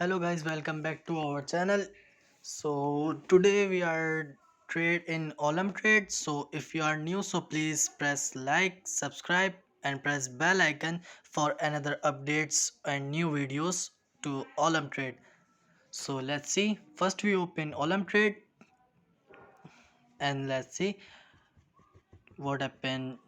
Hello guys, welcome back to our channel. So today we are trade in Olymp trade. So if you are new, so please press like, subscribe and press bell icon for another updates and new videos to Olymp trade. So let's see. First we open Olymp trade and let's see what happened.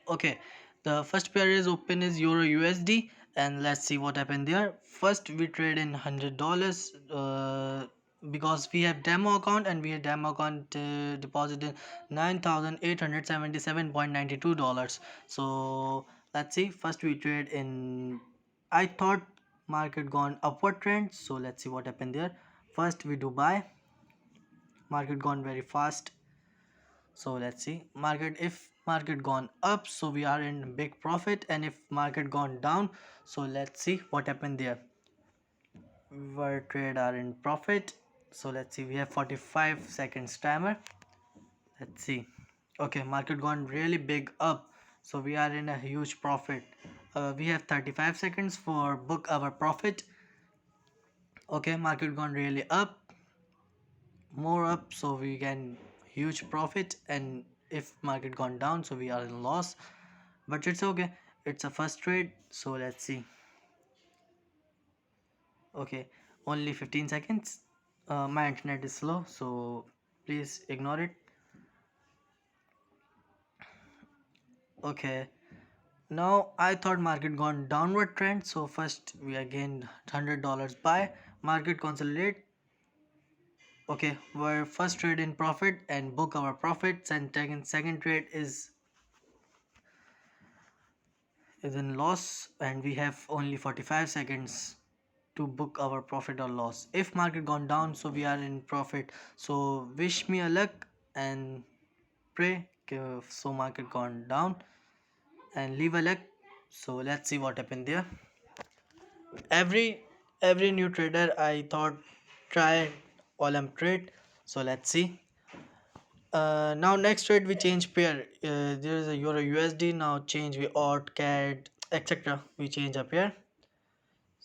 Okay, the first pair is open is Euro USD and let's see what happened there. First we trade in $100 because we have demo account and we have demo account deposited $9,877.92. So let's see, first we trade in, I thought market gone upward trend, so let's see what happened there. First we do buy, market gone very fast, so let's see market, if market gone up so we are in big profit, and if market gone down, so let's see what happened there. Our trade are in profit, so let's see, we have 45 seconds timer. Let's see. Okay, market gone really big up, so we are in a huge profit. We have 35 seconds for book our profit. Okay, market gone really up, more up, so we can huge profit, and if market gone down so we are in loss, but it's okay, it's a first trade, so let's see. Okay, only 15 seconds. My internet is slow, so please ignore it. Okay, now I thought market gone downward trend, so first we again $100 buy, market consolidate. Okay, we're first trade in profit and book our profits, and second trade is in loss, and we have only 45 seconds to book our profit or loss. If market gone down, so we are in profit, so wish me a luck and pray so market gone down and leave a luck. So let's see what happened there. Every new trader I thought try Olymp trade, so let's see. Now next trade we change pair. There is a Euro USD, now change we odd CAD etc, we change a pair.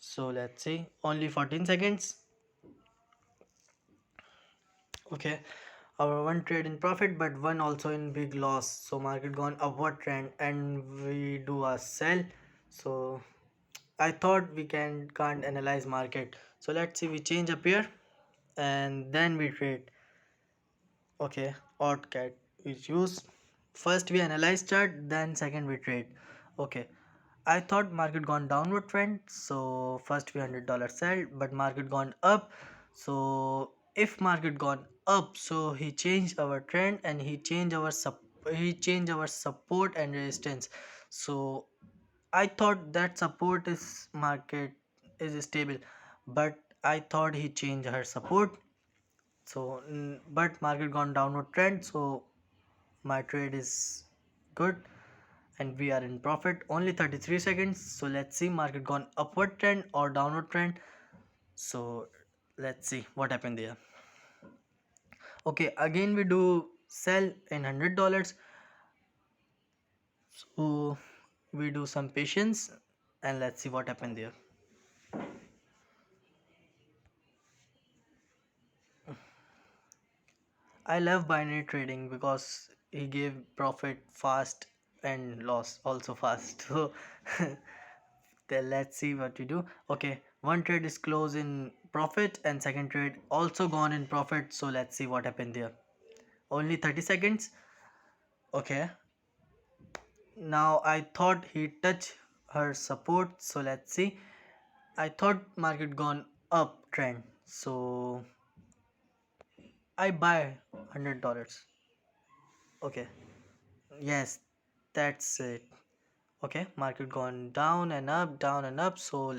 So let's see, only 14 seconds. Okay, our one trade in profit but one also in big loss, so market gone upward trend and we do a sell. So I thought we can't analyze market, so let's see, we change a pair and then we trade. Okay, odd cat is used. First we analyze chart, then second we trade. Okay, I thought market gone downward trend, so first we $100 sell, but market gone up. So if market gone up, so he changed our trend and he changed our support and resistance. So I thought that support is market is stable, but I thought he changed her support. So but market gone downward trend, so my trade is good and we are in profit, only 33 seconds. So let's see, market gone upward trend or downward trend. So let's see what happened there. Okay, again we do sell in $100, so we do some patience and let's see what happened there. I love binary trading because he gave profit fast and loss also fast. So then let's see what we do. Okay, one trade is closed in profit and second trade also gone in profit. So let's see what happened there. Only 30 seconds. Okay, now I thought he touched her support. So let's see. I thought market gone up trend. So I buy $100. Okay, yes, that's it. Okay, market gone down and up, down and up. So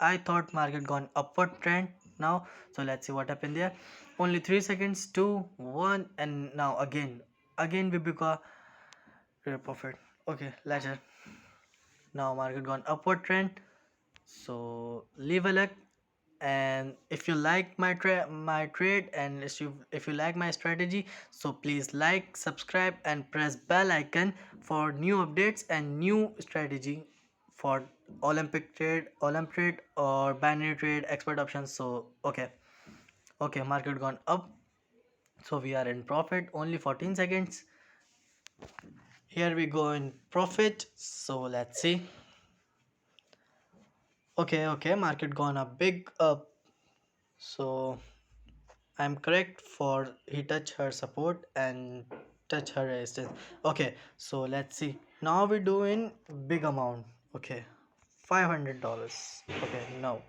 I thought market gone upward trend now, so let's see what happened there. Only 3 seconds, 2 1, and now again we become profit. Okay, later, now market gone upward trend, so leave a like. And if you like my trade, and if you like my strategy, so please like, subscribe and press bell icon for new updates and new strategy for Olymp trade or binary trade, expert options. So okay, okay, market gone up, so we are in profit only 14 seconds. Here we go in profit, so let's see. Okay, okay, market gone up big up, so I'm correct for he touch her support and touch her resistance. Okay, so let's see. Now we do in big amount. Okay, $500. Okay, no,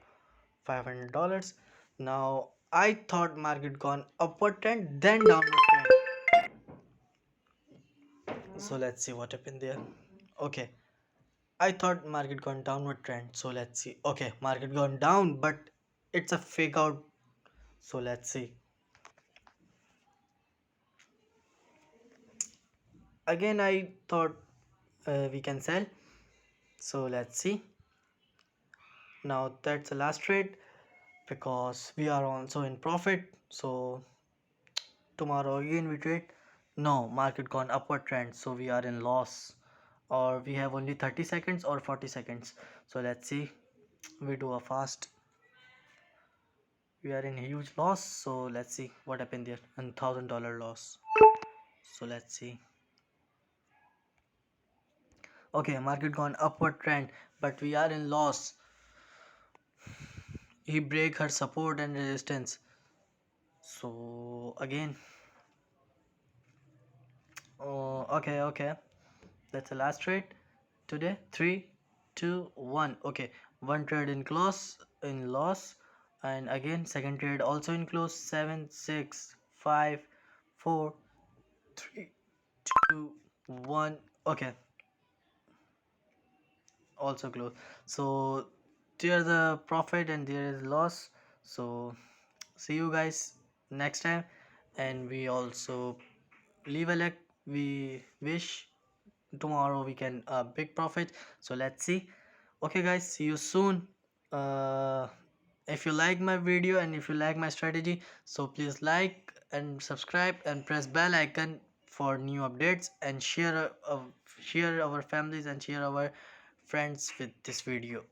$500. Now I thought market gone upward trend, then downward trend. So let's see what happened there. Okay, I thought market gone downward trend. So let's see. Okay, market gone down, but it's a fake out. So let's see. Again, I thought we can sell. So let's see. Now that's the last trade because we are also in profit. So tomorrow again we trade. No, market gone upward trend. So we are in loss, or we have only 30 seconds or 40 seconds. So let's see. We do a fast. We are in huge loss. So let's see what happened there. $1,000 loss. So let's see. Okay, market gone upward trend, but we are in loss. He break her support and resistance. So again, oh, okay, okay. That's the last trade today. Three, two, one. Okay, one trade in close in loss, and again second trade also in close. 7, 6, 5, 4, 3, 2, 1. Okay, also close. So there's a profit and there is loss. So see you guys next time, and we also leave a like. We wish tomorrow we can big profit. So let's see. Okay guys, see you soon. uh if you like my video and if you like my strategy, so please like and subscribe and press bell icon for new updates, and share our families and share our friends with this video.